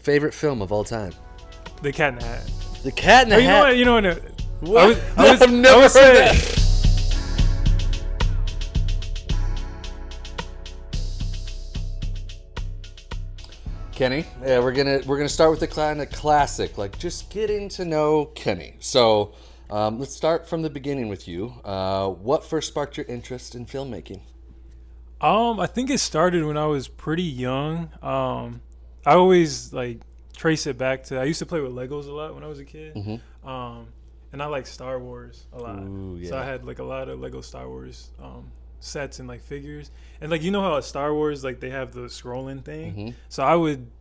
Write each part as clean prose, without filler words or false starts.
Favorite film of all time? The Cat in the Hat. The Cat in the Hat. You know what? What? I've never heard that. Kenny, yeah, we're gonna start with the kind of classic, like just getting to know Kenny. So let's start from the beginning with you. What first sparked your interest in filmmaking? I think it started when I was pretty young. I always like trace it back to I used to play with Legos a lot when I was a kid. And I like Star Wars a lot. Ooh, yeah. So I had like a lot of Lego Star Wars sets and like figures. And like, you know how at Star Wars, like they have the scrolling thing. So I would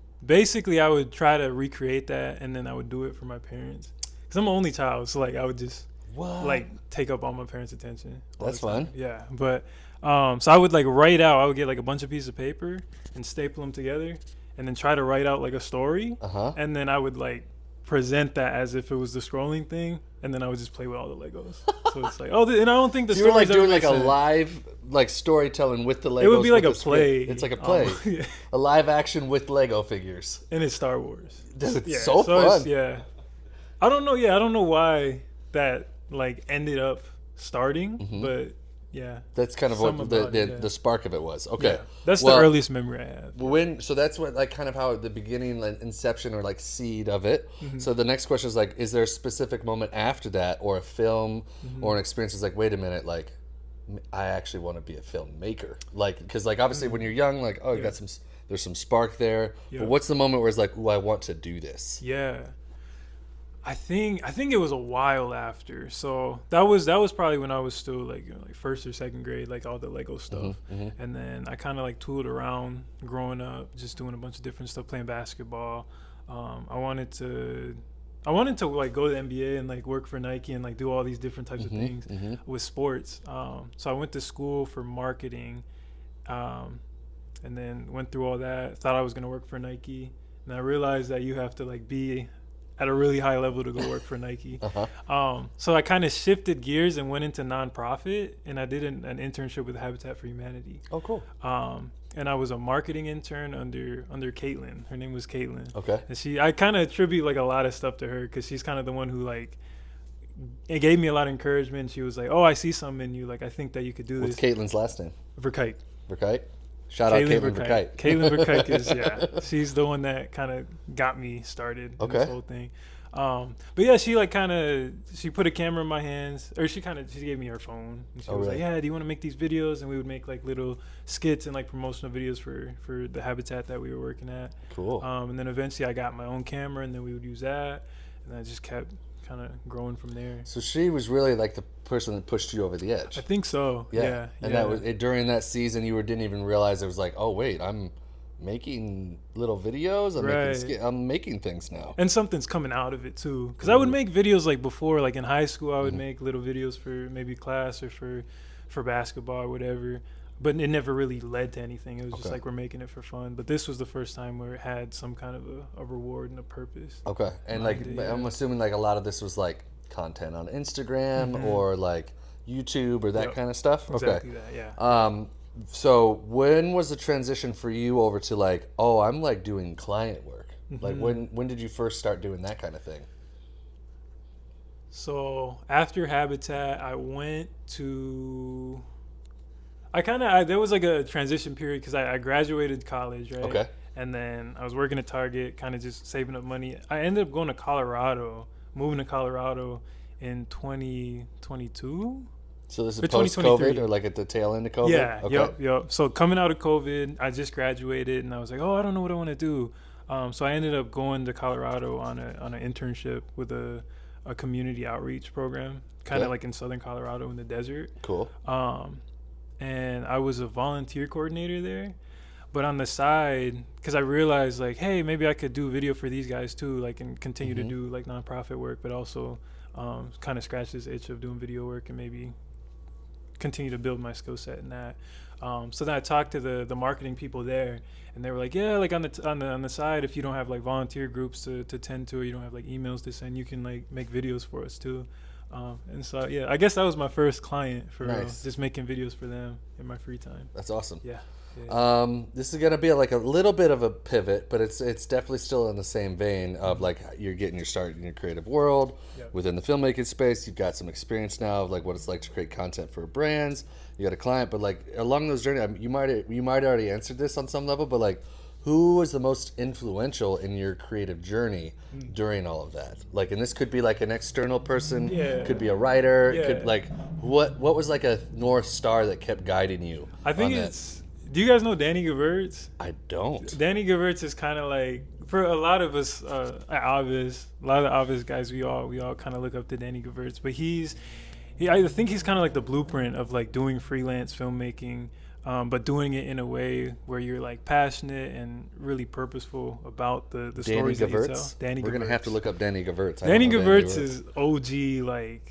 try to recreate that, and then I would do it for my parents. Cause I'm an only child. So like I would just like take up all my parents' attention. That's fun. Yeah. But so I would like write out, I would get like a bunch of pieces of paper and staple them together and then try to write out like a story. And then I would like present that as if it was the scrolling thing, and then I would just play with all the Legos. So it's like, and I don't think the you were like doing like a live like storytelling with the Legos. It would be like a play. It's like a play, a live action with Lego figures. And it's Star Wars. It's so fun. I don't know. I don't know why that like ended up starting, but yeah, that's kind of what the spark of it was. Okay, yeah, that's the earliest memory I have. So that's what like kind of how the beginning, like inception or like seed of it. So the next question is like, is there a specific moment after that, or a film, or an experience? Is like, wait a minute, like I actually want to be a filmmaker, like because like obviously when you're young, like you got there's some spark there. But what's the moment where it's like, ooh, I want to do this? Yeah. I think it was a while after. So that was probably when I was still like, like first or second grade, like all the Lego stuff. And then I kind of like tooled around growing up, just doing a bunch of different stuff, playing basketball. I wanted to like go to the NBA and like work for Nike and like do all these different types of things with sports. So I went to school for marketing, and then went through all that. Thought I was gonna work for Nike, and I realized that you have to like be at a really high level to go work for Nike. So I kind of shifted gears and went into nonprofit, and I did an internship with Habitat for Humanity. Oh, cool. And I was a marketing intern under Caitlin. Her name was Caitlin. Okay. And I kind of attribute like a lot of stuff to her, because she's kind of the one who like, it gave me a lot of encouragement. She was like, oh, I see something in you. Like, I think that you could do this. What's Caitlin's last name? Verkite. Verkite? Shout out Caitlin Verkite. Caitlin Verkite is, she's the one that kind of got me started in this whole thing. But yeah, she like she put a camera in my hands, or she gave me her phone. And she was like, yeah, do you want to make these videos? And we would make like little skits and like promotional videos for the habitat that we were working at. Cool. And then eventually I got my own camera, and then we would use that, and I just kept kind of growing from there. So she was really like the person that pushed you over the edge. I think so. Yeah. And that was during that season, you didn't even realize it was like, oh wait, I'm making little videos. I'm making things now. And something's coming out of it too. Because I would make videos like before, like in high school, I would make little videos for maybe class or for basketball or whatever. But it never really led to anything. It was just like, we're making it for fun. But this was the first time where it had some kind of a reward and a purpose. Okay. And like, I'm assuming like a lot of this was like content on Instagram or like YouTube or that kind of stuff. Exactly that, yeah. So when was the transition for you over to like, oh, I'm like doing client work? Like when did you first start doing that kind of thing? So after Habitat, I went to... there was like a transition period, because I graduated college, right? Okay. And then I was working at Target, kind of just saving up money. I ended up going to Colorado, moving to Colorado in 2022. So this is post-COVID or like at the tail end of COVID? Yeah, okay. Yep. So coming out of COVID, I just graduated, and I was like, oh, I don't know what I want to do. So I ended up going to Colorado on an internship with a community outreach program, kind of like in southern Colorado in the desert. Cool. And I was a volunteer coordinator there, but on the side, because I realized like, hey, maybe I could do video for these guys too, like, and continue to do like nonprofit work, but also kind of scratch this itch of doing video work and maybe continue to build my skill set in that. So then I talked to the marketing people there, and they were like, yeah, like on the side, if you don't have like volunteer groups to tend to, or you don't have like emails to send, you can like make videos for us too. And so, yeah, I guess that was my first client for just making videos for them in my free time. That's awesome. Yeah. This is gonna be like a little bit of a pivot, but it's definitely still in the same vein of like you're getting your start in your creative world within the filmmaking space. You've got some experience now of like what it's like to create content for brands. You got a client, but like along those journeys, I mean, you might already answered this on some level, but like who was the most influential in your creative journey during all of that? Like, and this could be like an external person, could be a writer, could like what was like a North Star that kept guiding you? I think it's. Do you guys know Danny Gewurz? I don't. Danny Gewurz is kind of like, for a lot of us, a lot of the obvious guys, we all kind of look up to Danny Gewurz. But I think he's kind of like the blueprint of like doing freelance filmmaking, but doing it in a way where you're like passionate and really purposeful about the stories that you tell. Danny Gewurz. We're gonna have to look up Danny Gewurz. Danny Gewurz is OG, like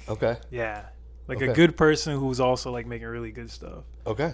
like a good person who's also like making really good stuff. Okay.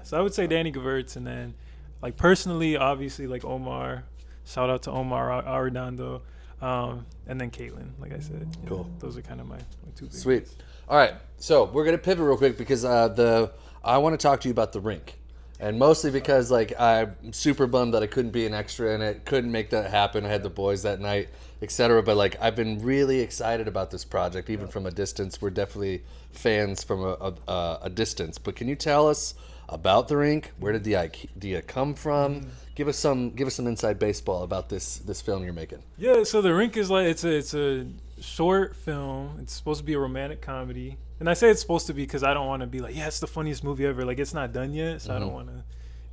So I would say Danny Gewurz, and then like personally, obviously like Omar. Shout out to Omar Arredondo, and then Caitlin. Like I said, cool. Those are kind of my two big Sweet. ones. All right, so we're gonna pivot real quick because I want to talk to you about the rink, and mostly because like I'm super bummed that I couldn't be an extra in it, couldn't make that happen. I had the boys that night, etc. But like I've been really excited about this project, even from a distance. We're definitely fans from a distance. But can you tell us about the rink? Where did the idea come from? Give us some inside baseball about this film you're making. Yeah, so the rink is like it's a short film. It's supposed to be a romantic comedy, and I say it's supposed to be because I don't want to be like, yeah, it's the funniest movie ever. Like it's not done yet, so I don't want to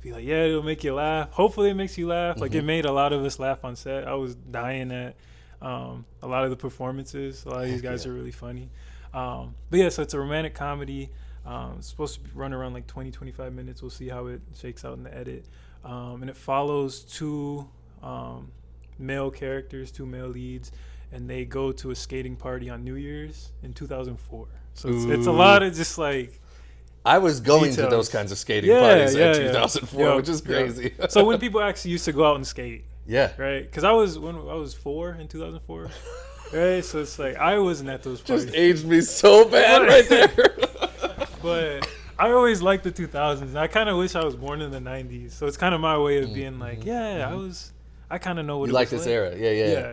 be like, yeah, it'll make you laugh. Hopefully, it makes you laugh. Like it made a lot of us laugh on set. I was dying at a lot of the performances. A lot of these guys are really funny. But yeah, so it's a romantic comedy. It's supposed to run around like 20-25 minutes. We'll see how it shakes out in the edit. And it follows two male characters, two male leads, and they go to a skating party on New Year's in 2004. So it's a lot of just like I was going details. to those kinds of skating parties in 2004, which is crazy. So when people actually used to go out and skate. Right? Because I was 4 in 2004. Right? So it's like I wasn't at those parties. Just aged me so bad right there. But I always liked the 2000s. And I kind of wish I was born in the 90s. So it's kind of my way of being like, I kind of know what you it like was this era.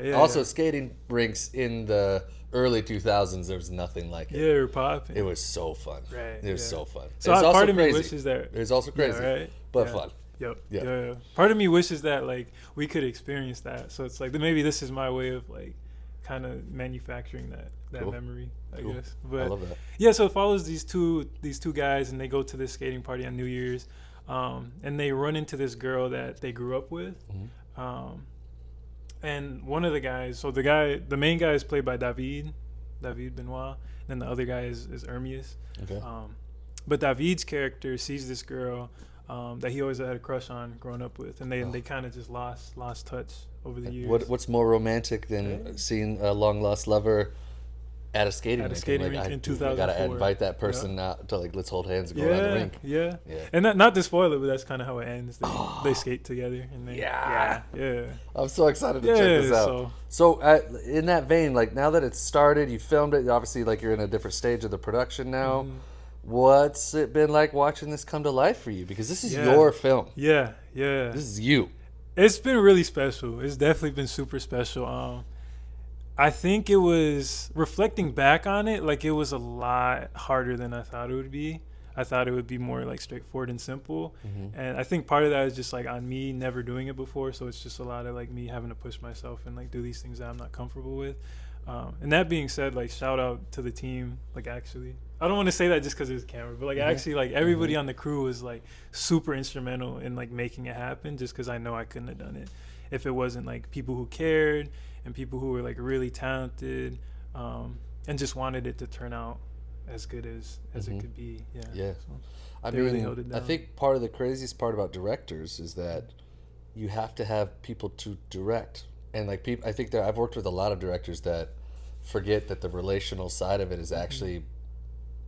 Yeah. Also, skating rinks in the early 2000s, there was nothing like it. Yeah, they were popping. It was so fun. Right. It was so fun. So it's part of crazy. me wishes that it was also crazy, but fun. Yep. Yeah. Part of me wishes that like we could experience that. So it's like maybe this is my way of like kind of manufacturing that memory, I guess. But I love that. Yeah, so it follows these two guys, and they go to this skating party on New Year's, and they run into this girl that they grew up with. And one of the guys, so the main guy is played by David Benoit, and the other guy is Ermias. Okay. But David's character sees this girl that he always had a crush on growing up with, and they kind of just lost touch over the years. What's more romantic than seeing a long lost lover at a skating rink? In 2004. I gotta invite that person out to like let's hold hands and go around the rink. Yeah. And not to spoil it, but that's kind of how it ends. They skate together, and I'm so excited to check this out. So in that vein, like now that it's started, you filmed it. Obviously, like you're in a different stage of the production now. What's it been like watching this come to life for you? Because this is your film. Yeah. This is you. It's been really special. It's definitely been super special. I think it was, reflecting back on it, like it was a lot harder than I thought it would be. I thought it would be more like straightforward and simple. And I think part of that is just like on me never doing it before. So it's just a lot of like me having to push myself and like do these things that I'm not comfortable with. And that being said, like shout out to the team. Like actually, I don't want to say that just because there's a camera, but like actually like everybody on the crew was like super instrumental in like making it happen, just because I know I couldn't have done it if it wasn't like people who cared and people who were like really talented and just wanted it to turn out as good as it could be. So I really held it down. I think part of the craziest part about directors is that you have to have people to direct. And like people, I think that I've worked with a lot of directors that forget that the relational side of it is actually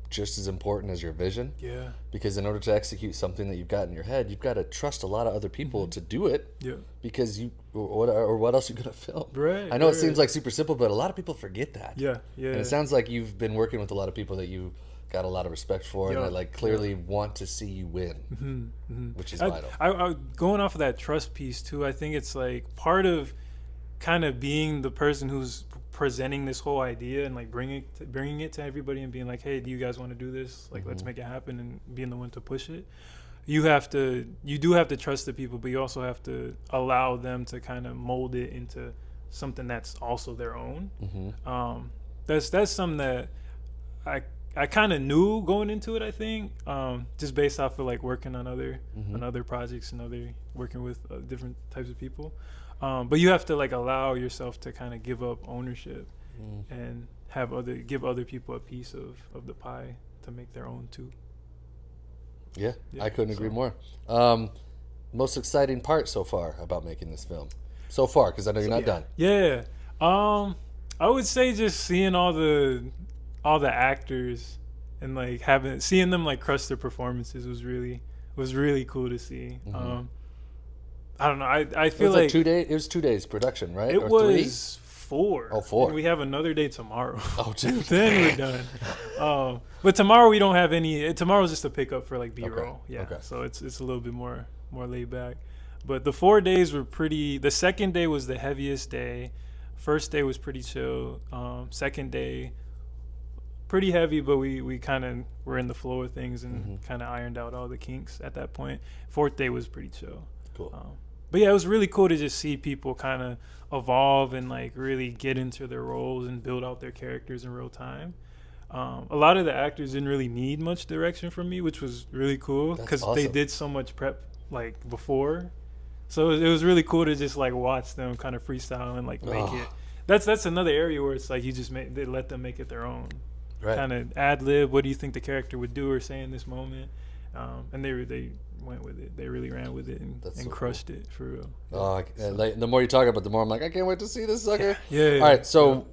just as important as your vision. Yeah. Because in order to execute something that you've got in your head, you've got to trust a lot of other people to do it. Yeah. Because what else are you gonna film? Right. I know it seems like super simple, but a lot of people forget that. Yeah. And it sounds like you've been working with a lot of people that you got a lot of respect for, and that like clearly want to see you win, which is vital. I going off of that trust piece too. I think it's like part of kind of being the person who's presenting this whole idea and like bringing it to everybody and being like, hey, do you guys want to do this? Like, let's make it happen, and being the one to push it. You do have to trust the people, but you also have to allow them to kind of mold it into something that's also their own. That's something that I kind of knew going into it. I think just based off of like working on other projects and working with different types of people. But you have to like allow yourself to kind of give up ownership and give other people a piece of the pie to make their own too. Yeah, I couldn't agree more. Most exciting part so far about making this film? So far, because I know you're not done. Yeah. I would say just seeing all the actors and like seeing them like crush their performances was really cool to see. I don't know. I feel like 2 days. It was 2 days production, right? It or was 4. Oh, 4. And we have another day tomorrow. Oh, dude. Then we're done. But tomorrow we don't have any. Tomorrow's just a pickup for like B-roll. Okay. Yeah. Okay. So it's a little bit more laid back. But the 4 days were pretty. The second day was the heaviest day. First day was pretty chill. Second day, pretty heavy, but we kind of were in the flow of things and kind of ironed out all the kinks at that point. Fourth day was pretty chill. Cool. But yeah, it was really cool to just see people kind of evolve and like really get into their roles and build out their characters in real time. A lot of the actors didn't really need much direction from me, which was really cool because they did so much prep like before. So it was really cool to just like watch them kind of freestyle and like make it. That's another area where it's like you just they let them make it their own. Right. Kind of ad lib. What do you think the character would do or say in this moment? And they went with it. They really ran with it and so crushed it for real. Like, the more you talk about it, the more I'm like, I can't wait to see this sucker. Yeah. All right. So,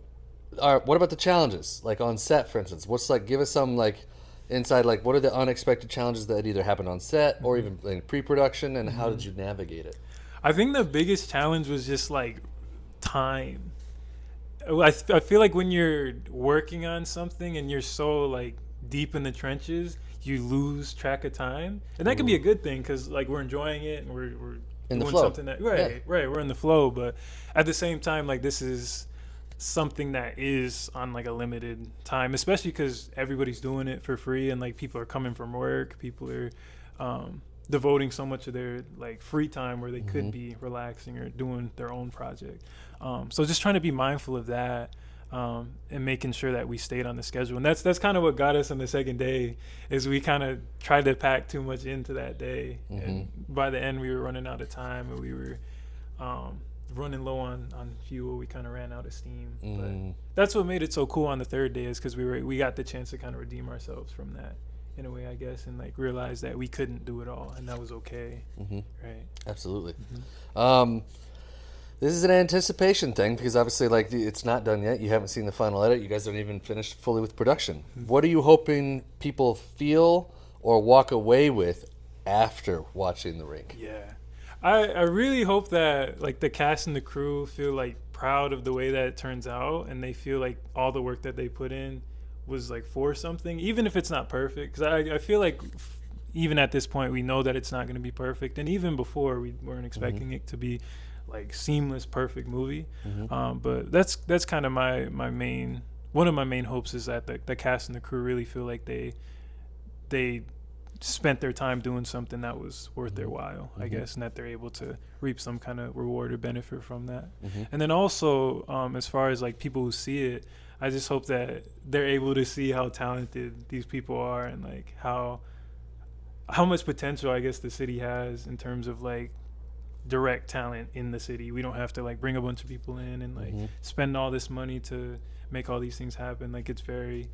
all right. What about the challenges? Like on set, for instance, what's like? Give us some like inside. Like, what are the unexpected challenges that either happened on set or even in pre-production, and how did you navigate it? I think the biggest challenge was just like time. I feel like when you're working on something and you're so like deep in the trenches, you lose track of time, and that can be a good thing because like we're enjoying it and we're in doing something that right we're in the flow. But at the same time, like this is something that is on like a limited time, especially because everybody's doing it for free and like people are coming from work, people are devoting so much of their like free time where they could be relaxing or doing their own project. So just trying to be mindful of that. And making sure that we stayed on the schedule, and that's kind of what got us on the second day. Is we kind of tried to pack too much into that day, and by the end we were running out of time, and we were running low on fuel. We kind of ran out of steam. But that's what made it so cool on the third day, is because we got the chance to kind of redeem ourselves from that in a way, I guess, and like realize that we couldn't do it all, and that was okay. Right? Absolutely. This is an anticipation thing because obviously, like, it's not done yet. You haven't seen the final edit. You guys aren't even finished fully with production. What are you hoping people feel or walk away with after watching The Rink? Yeah, I really hope that like the cast and the crew feel like proud of the way that it turns out, and they feel like all the work that they put in was like for something, even if it's not perfect. Because I feel like even at this point we know that it's not going to be perfect, and even before we weren't expecting it to be like seamless, perfect movie. But that's kind of one of my main hopes is that the cast and the crew really feel like they spent their time doing something that was worth their while, I guess, and that they're able to reap some kind of reward or benefit from that. And then also, as far as like people who see it, I just hope that they're able to see how talented these people are and like how much potential I guess the city has in terms of like direct talent in the city. We don't have to like bring a bunch of people in and like spend all this money to make all these things happen. Like it's very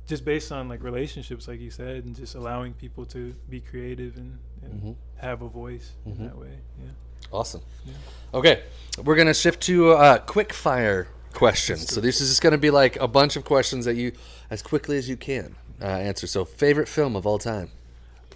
just based on like relationships, like you said, and just allowing people to be creative and have a voice in that way. Awesome. Okay, we're gonna shift to quick fire questions. So this is just gonna be like a bunch of questions that you, as quickly as you can, answer. So favorite film of all time?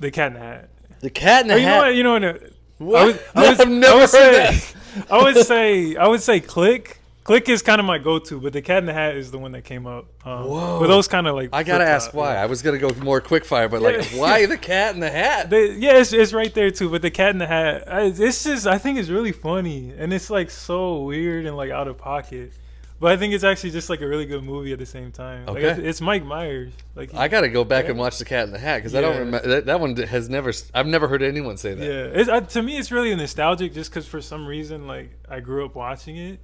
The Cat in the Hat. The Cat in the Hat. You know what? What? I've never heard that. I would say Click, Click is kind of my go-to, but the Cat in the Hat is the one that came up. Whoa. But those kind of like I gotta ask why. Yeah. I was gonna go more quickfire, but like, why the Cat in the Hat? It's right there too. But the Cat in the Hat, it's just, I think it's really funny, and it's like so weird and like out of pocket. But I think it's actually just like a really good movie at the same time. Okay. Like, it's Mike Myers. Like I gotta go back and watch the Cat in the Hat because I don't remember that one has never. I've never heard anyone say that. Yeah, to me it's really nostalgic just because for some reason like I grew up watching it,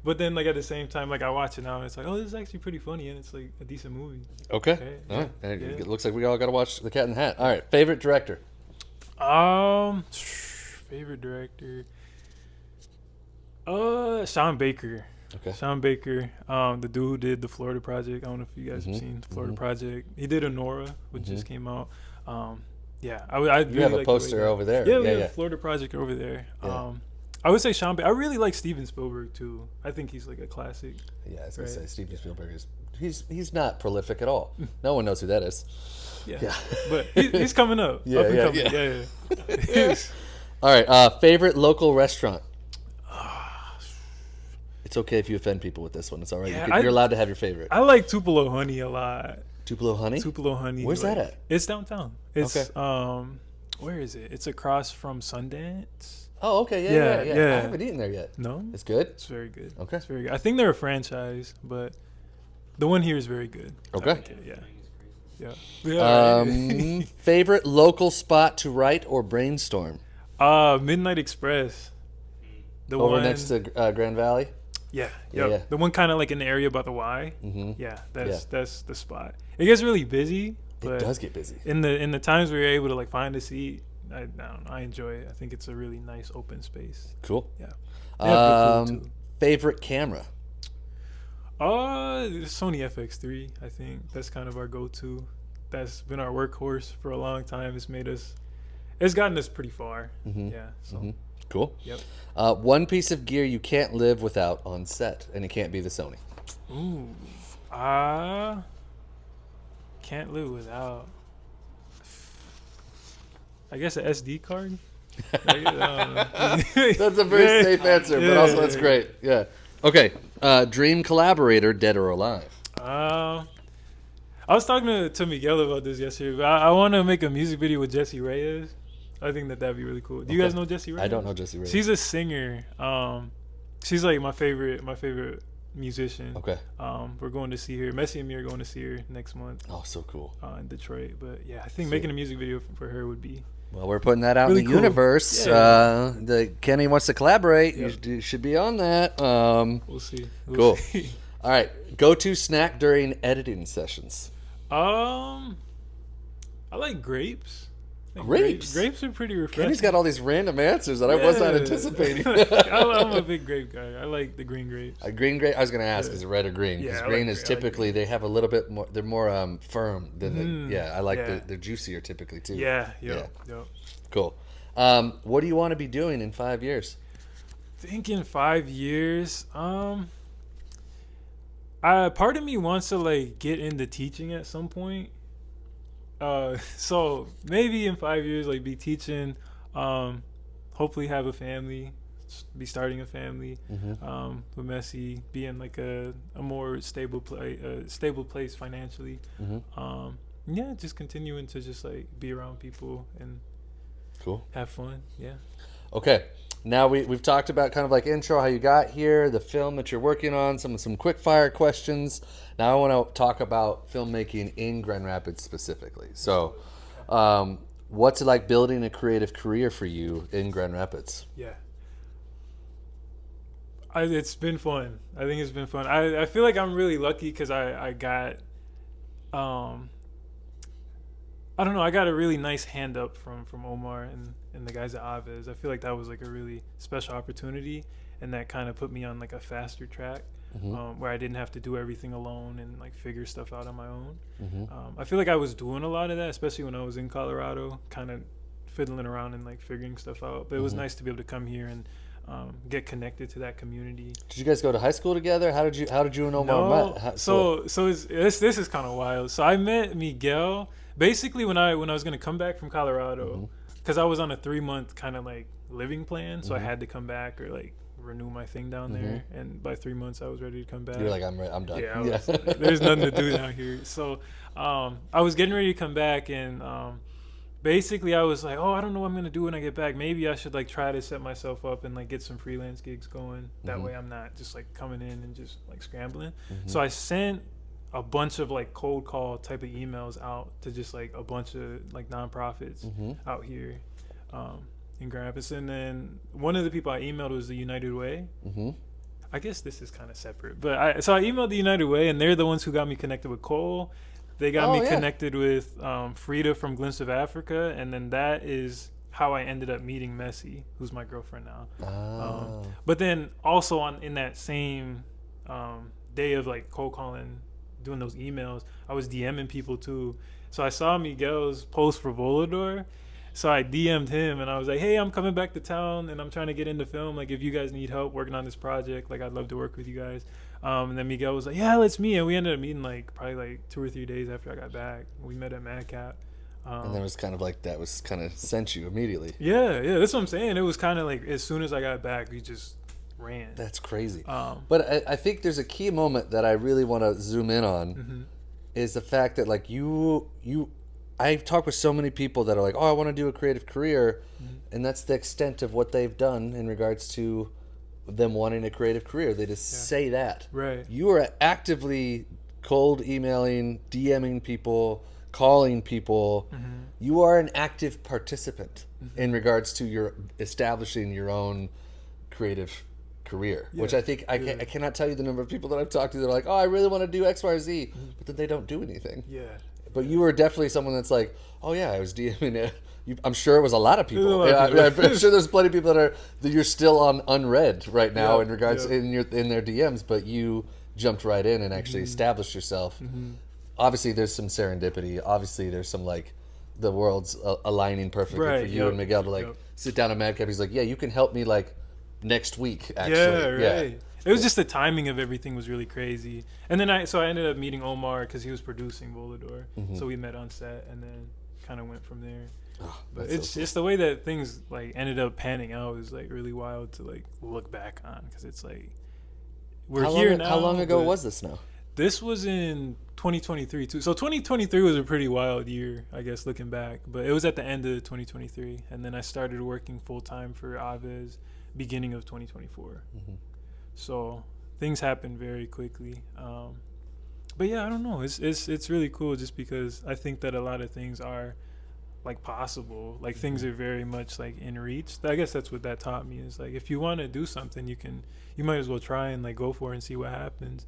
but then like at the same time like I watch it now and it's like, oh, this is actually pretty funny and it's like a decent movie. Okay. All right. It looks like we all gotta watch the Cat in the Hat. All right. Favorite director. Favorite director. Sean Baker. Okay. Sean Baker, the dude who did the Florida Project. I don't know if you guys have seen the Florida Project. He did Honora, which just came out. Yeah, I really You have a like poster over there. Yeah, we have Florida Project over there. Yeah. I would say Sean Baker. I really like Steven Spielberg too. I think he's like a classic. Yeah, I was gonna say Steven Spielberg is he's not prolific at all. No one knows who that is. Yeah. But he's coming up. Yeah. All right. Favorite local restaurant. It's okay if you offend people with this one. It's all right. You're allowed to have your favorite. I like Tupelo Honey a lot. Tupelo Honey? Tupelo Honey. Where's that at? It's downtown. It's okay. Where is it? It's across from Sundance. Oh, okay. Yeah. I haven't eaten there yet. No? It's good? It's very good. Okay. It's very good. I think they're a franchise, but the one here is very good. Okay. Like yeah. Favorite local spot to write or brainstorm? Midnight Express. The Over one next to Grand Valley? Yeah. The one kind of like in the area about the Y. Mm-hmm. Yeah, that's the spot. It gets really busy. But it does get busy. In the times where you're able to like find a seat, I don't know, I enjoy it. I think it's a really nice open space. Cool. Yeah. Favorite camera? Sony FX3. I think that's kind of our go-to. That's been our workhorse for a long time. It's gotten us pretty far. Mm-hmm. Yeah. So. Mm-hmm. Cool. Yep. One piece of gear you can't live without on set, and it can't be the Sony. Ooh. Can't live without. I guess an SD card. That's a very safe answer, but also that's great. Yeah. Okay. Dream collaborator, dead or alive? I was talking to Miguel about this yesterday. But I want to make a music video with Jessie Reyes. I think that'd be really cool. Do you guys know Jessie Reyes? I don't know Jessie Reyes. She's a singer. She's like my favorite musician. Okay. We're going to see her. Messi and me are going to see her next month. Oh, so cool. In Detroit. But yeah, I think making a music video for her would be. Well, we're putting that out really in the cool. universe. Yeah. The Kenny wants to collaborate. Yep. You should be on that. We'll see. Cool. All right. Go-to snack during editing sessions. I like grapes. Grapes? Grapes are pretty refreshing. Kenny's got all these random answers that I was not anticipating. I'm a big grape guy. I like the green grapes. A green grape? I was going to ask, is it red or green? Because green is typically, they have a little bit more, they're more firm than I like they're juicier typically too. Yeah. Cool. What do you want to be doing in 5 years? I think in 5 years, part of me wants to like get into teaching at some point. So maybe in 5 years, like be teaching, hopefully have a family, be starting a family, with Messi, be in like a more stable place financially. Yeah, just continuing to just like be around people and have fun. Yeah. Okay. Now we've talked about kind of like intro, how you got here, the film that you're working on, some quick fire questions. Now I want to talk about filmmaking in Grand Rapids specifically. So, what's it like building a creative career for you in Grand Rapids? Yeah. It's been fun. I think it's been fun. I feel like I'm really lucky because I got, I don't know, I got a really nice hand up from Omar and the guys at Aves. I feel like that was like a really special opportunity, and that kind of put me on like a faster track, where I didn't have to do everything alone and like figure stuff out on my own. I feel like I was doing a lot of that, especially when I was in Colorado, kind of fiddling around and like figuring stuff out. But it was nice to be able to come here and get connected to that community. Did you guys go to high school together? How did you and Omar met? This is kind of wild. So I met Miguel basically when I was gonna come back from Colorado, because I was on a 3-month kind of like living plan, so I had to come back or like renew my thing down there. And by 3 months, I was ready to come back. You're like, I'm done. Yeah, there's nothing to do down here. So I was getting ready to come back, and basically I was like, oh, I don't know what I'm gonna do when I get back. Maybe I should like try to set myself up and like get some freelance gigs going. That way I'm not just like coming in and just like scrambling. So I sent a bunch of like cold call type of emails out to just like a bunch of like nonprofits out here in Grand Rapids. And then one of the people I emailed was the United Way. I guess this is kind of separate, but so I emailed the United Way, and they're the ones who got me connected with Cole. They got me connected with Frida from Glimpse of Africa, and then that is how I ended up meeting Messi, who's my girlfriend now. But then also in that same day of like cold calling, doing those emails, I was DMing people too. So I saw Miguel's post for Volador, so I DM'd him and I was like, hey, I'm coming back to town and I'm trying to get into film. Like, if you guys need help working on this project, like, I'd love to work with you guys. And then Miguel was like, yeah, let's meet. And we ended up meeting like probably like 2 or 3 days after I got back. We met at Madcap. And then it was kind of like that was kind of sent you immediately. Yeah, that's what I'm saying. It was kind of like as soon as I got back, we just ran. That's crazy. But I think there's a key moment that I really want to zoom in on is the fact that like I talk with so many people that are like, oh, I want to do a creative career. And that's the extent of what they've done in regards to them wanting a creative career. They just say that. Right. You are actively cold emailing, DMing people, calling people. You are an active participant in regards to your establishing your own creative career, which I think I cannot tell you the number of people that I've talked to that are like, oh, I really want to do X, Y, or Z, but then they don't do anything. Yeah. But you were definitely someone that's like, oh yeah, I was DMing it. I'm sure it was a lot of people. I'm sure there's plenty of people that you're still on unread right now in regards in their DMs, but you jumped right in and actually established yourself. Obviously, there's some serendipity. Obviously, there's some like the world's aligning perfectly for you and Miguel to like sit down at Madcap. He's like, yeah, you can help me like next week. Actually, It was just the timing of everything was really crazy. And then I ended up meeting Omar because he was producing Volador. So we met on set and then kind of went from there. Oh, but it's just the way that things like ended up panning out is like really wild to like look back on, because it's like we're here now. How long ago was this now? This was in 2023 too. So 2023 was a pretty wild year, I guess, looking back. But it was at the end of 2023, and then I started working full time for Aves beginning of 2024. So things happened very quickly. But yeah, I don't know. It's really cool just because I think that a lot of things are like possible. Like things are very much like in reach. I guess that's what that taught me, is like if you want to do something, you might as well try and like go for it and see what happens.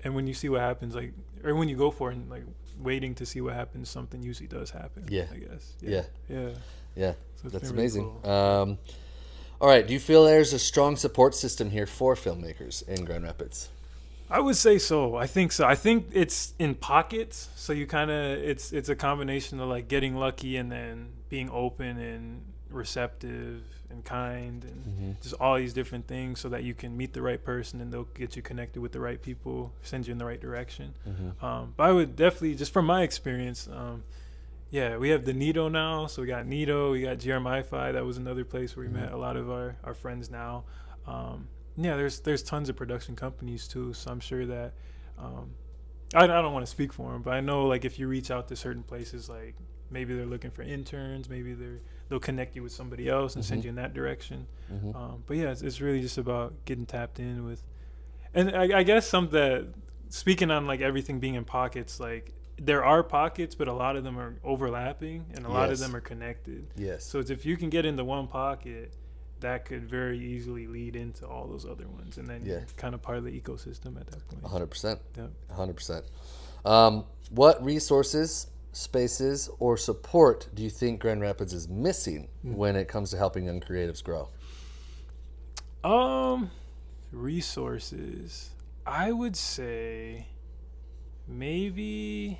And when you see what happens, like, or when you go for it and like waiting to see what happens, something usually does happen. I guess. So that's really amazing. cool. All right, do you feel there's a strong support system here for filmmakers in Grand Rapids? I would say so. I think so. I think it's in pockets. So you kind of, it's a combination of like getting lucky and then being open and receptive and kind and just all these different things, so that you can meet the right person and they'll get you connected with the right people, send you in the right direction. But I would definitely, just from my experience, we have the Nito now. So we got Nito, we got GRMI-Fi. That was another place where we met a lot of our friends now. There's tons of production companies too, so I'm sure that I don't want to speak for them, but I know like if you reach out to certain places, like maybe they're looking for interns, maybe they'll connect you with somebody else and send you in that direction. But yeah, it's really just about getting tapped in with, and I guess speaking on like everything being in pockets, like there are pockets, but a lot of them are overlapping and a lot of them are connected. So it's, if you can get into one pocket, that could very easily lead into all those other ones, and then you're kind of part of the ecosystem at that point. 100%. 100%. What resources, spaces, or support do you think Grand Rapids is missing when it comes to helping young creatives grow? Resources. I would say maybe.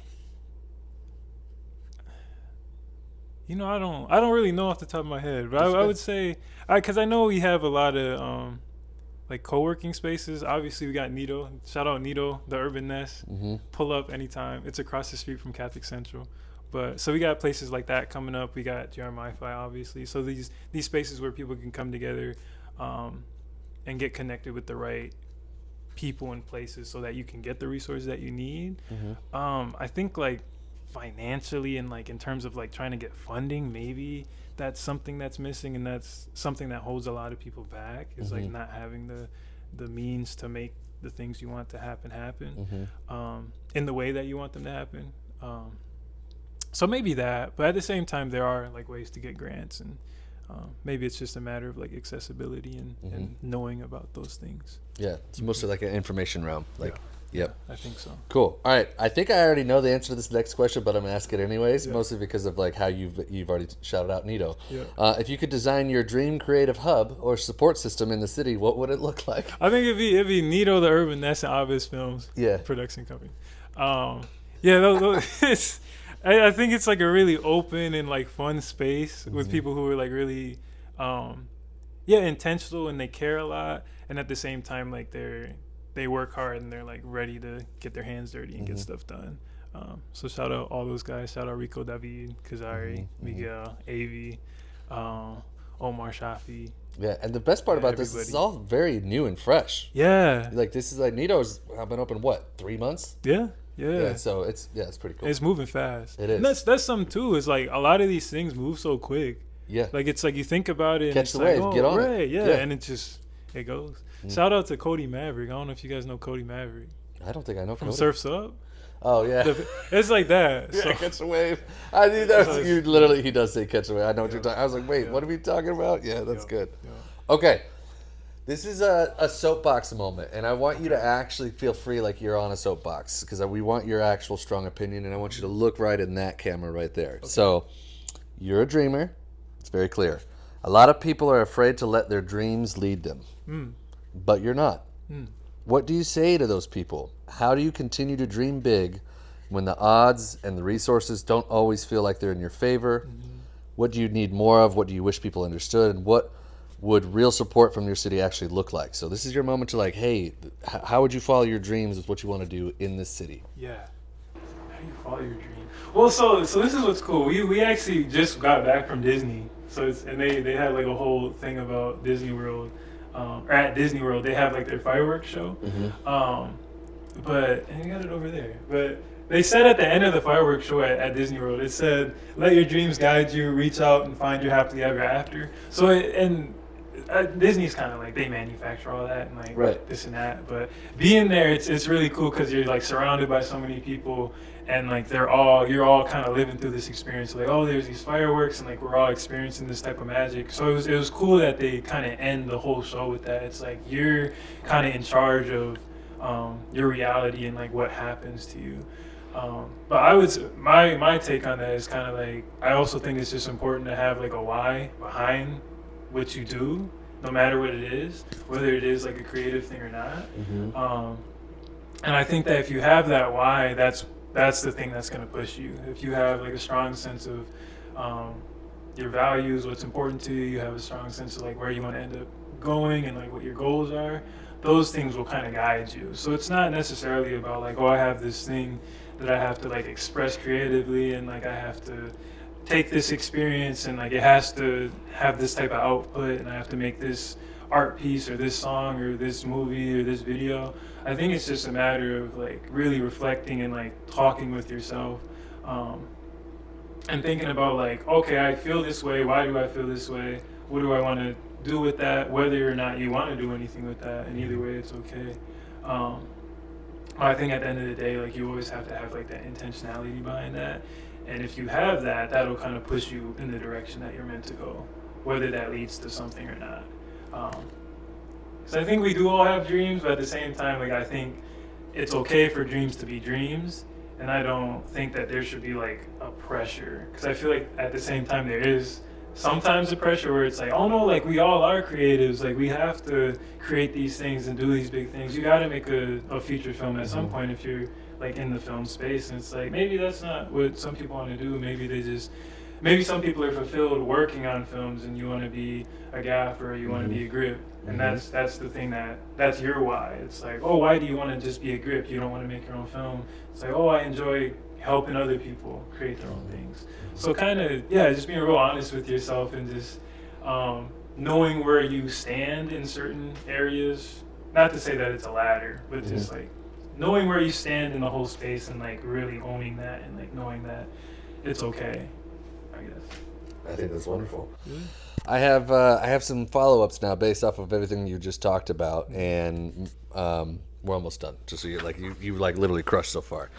I don't really know off the top of my head, but I would say, because I know we have a lot of like co-working spaces. Obviously, we got Nito. Shout out Nito, the Urban Nest. Pull up anytime. It's across the street from Catholic Central. But so we got places like that coming up. We got GRMI-Fi, obviously. So these spaces where people can come together, and get connected with the right people and places so that you can get the resources that you need. I think like financially and like in terms of like trying to get funding, maybe that's something that's missing, and that's something that holds a lot of people back, is like not having the means to make the things you want to happen in the way that you want them to happen. So maybe that, but at the same time there are like ways to get grants, and maybe it's just a matter of like accessibility and knowing about those things. Yeah, it's mostly like an information realm. Like, yep. I think so. Cool. All right. I think I already know the answer to this next question, but I'm gonna ask it anyways, mostly because of like how you've already shouted out Nito. If you could design your dream creative hub or support system in the city, what would it look like? I think it'd be Nito the Urban Nest and Obvious Films production company. Those I think it's like a really open and like fun space with people who are like really intentional, and they care a lot, and at the same time like they work hard and they're like ready to get their hands dirty and get stuff done. So shout out all those guys. Shout out Rico, David, Kazari, Miguel, Avi, Omar Shafi. Yeah, and the best part about this is all very new and fresh. Yeah. Like this is like Nito's been open 3 months? Yeah. So it's pretty cool. It's moving fast. It is. And that's something too. Is like a lot of these things move so quick. Yeah. Like it's like you think about it, catch and the wave, like, get on it. Yeah, and it goes. Shout out to Cody Maverick. I don't know if you guys know Cody Maverick. I don't think I know from Cody. Surf's Up. Oh yeah, it's like that. Yeah, catch the wave. I knew that was you. Literally, he does say catch the wave. I know what you're talking. I was like, wait, what are we talking about? Yeah, that's good. Okay. This is a soapbox moment, and I want you to actually feel free like you're on a soapbox, because we want your actual strong opinion, and I want you to look right in that camera right there. Okay. So, you're a dreamer. It's very clear. A lot of people are afraid to let their dreams lead them, but you're not. What do you say to those people? How do you continue to dream big when the odds and the resources don't always feel like they're in your favor? What do you need more of? What do you wish people understood? And what would real support from your city actually look like? So this is your moment to like, hey, how would you follow your dreams with what you want to do in this city? Yeah. How do you follow your dream? Well, so this is what's cool. We actually just got back from Disney. So they had like a whole thing about Disney World. Or at Disney World, they have like their fireworks show. And you got it over there. But they said at the end of the fireworks show at Disney World, it said, "Let your dreams guide you. Reach out and find your happily ever after." So Disney's kind of like, they manufacture all that and like this and that, but being there, it's really cool because you're like surrounded by so many people, and like you're all kind of living through this experience. Like, oh, there's these fireworks, and like we're all experiencing this type of magic. So it was cool that they kind of end the whole show with that. It's like you're kind of in charge of your reality and like what happens to you. But I would my take on that is kind of like, I also think it's just important to have like a why behind what you do, no matter what it is, whether it is like a creative thing or not. And I think that if you have that why, that's the thing that's going to push you. If you have like a strong sense of your values, what's important to you, you have a strong sense of like where you want to end up going and like what your goals are, those things will kind of guide you. So it's not necessarily about like, oh, I have this thing that I have to like express creatively, and like I have to take this experience and like it has to have this type of output, and I have to make this art piece or this song or this movie or this video. I think it's just a matter of like really reflecting and like talking with yourself, and thinking about like, okay, I feel this way. Why do I feel this way? What do I want to do with that? Whether or not you want to do anything with that, and either way, it's okay. I think at the end of the day, like you always have to have like that intentionality behind that. And if you have that, that'll kind of push you in the direction that you're meant to go, whether that leads to something or not. So I think we do all have dreams, but at the same time, like I think it's okay for dreams to be dreams, and I don't think that there should be like a pressure, because I feel like at the same time there is sometimes a pressure where it's like, oh no, like we all are creatives, like we have to create these things and do these big things. You got to make a feature film at some point if you're like in the film space, and it's like maybe that's not what some people want to do. Maybe some people are fulfilled working on films, and you want to be a gaffer, or you want to be a grip, and that's the thing that's your why. It's like, oh, why do you want to just be a grip? You don't want to make your own film. It's like, oh, I enjoy helping other people create their own things. So kind of just being real honest with yourself, and just knowing where you stand in certain areas. Not to say that it's a ladder, but just like knowing where you stand in the whole space and like really owning that and like knowing that it's okay, I guess. I think that's wonderful. I have some follow-ups now based off of everything you just talked about, and we're almost done. Just so you like literally crushed so far.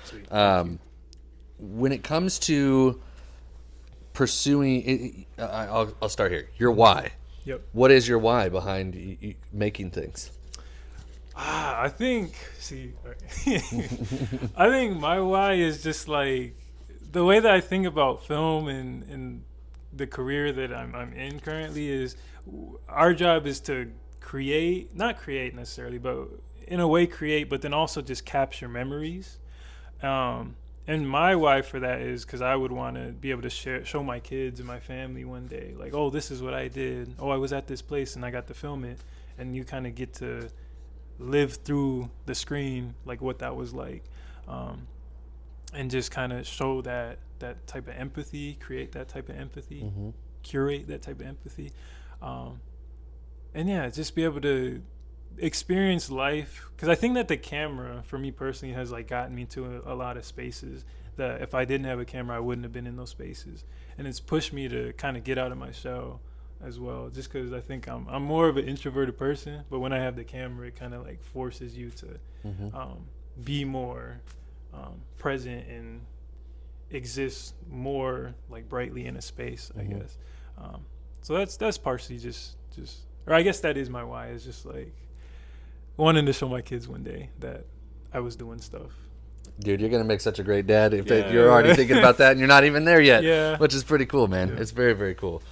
When it comes to pursuing, I'll start here. Your why. Yep. What is your why behind making things? I think. See, I think my why is just like the way that I think about film and the career that I'm in currently is our job is to create, not create necessarily, but in a way create, but then also just capture memories. And my why for that is because I would want to be able to show my kids and my family one day, like, oh, this is what I did. Oh, I was at this place and I got to film it. And you kind of get to live through the screen, like what that was like. And just kind of show that type of empathy, create that type of empathy, curate that type of empathy. And yeah, just be able to experience life, because I think that the camera for me personally has like gotten me to a lot of spaces that if I didn't have a camera I wouldn't have been in those spaces, and it's pushed me to kind of get out of my shell as well, just because I think I'm more of an introverted person, but when I have the camera it kind of like forces you to be more present and exist more like brightly in a space, I guess. So that's partially just or I guess that is my why, is just like wanting to show my kids one day that I was doing stuff. Dude, you're going to make such a great dad if you're already thinking about that and you're not even there yet, which is pretty cool, man. It's very, very cool.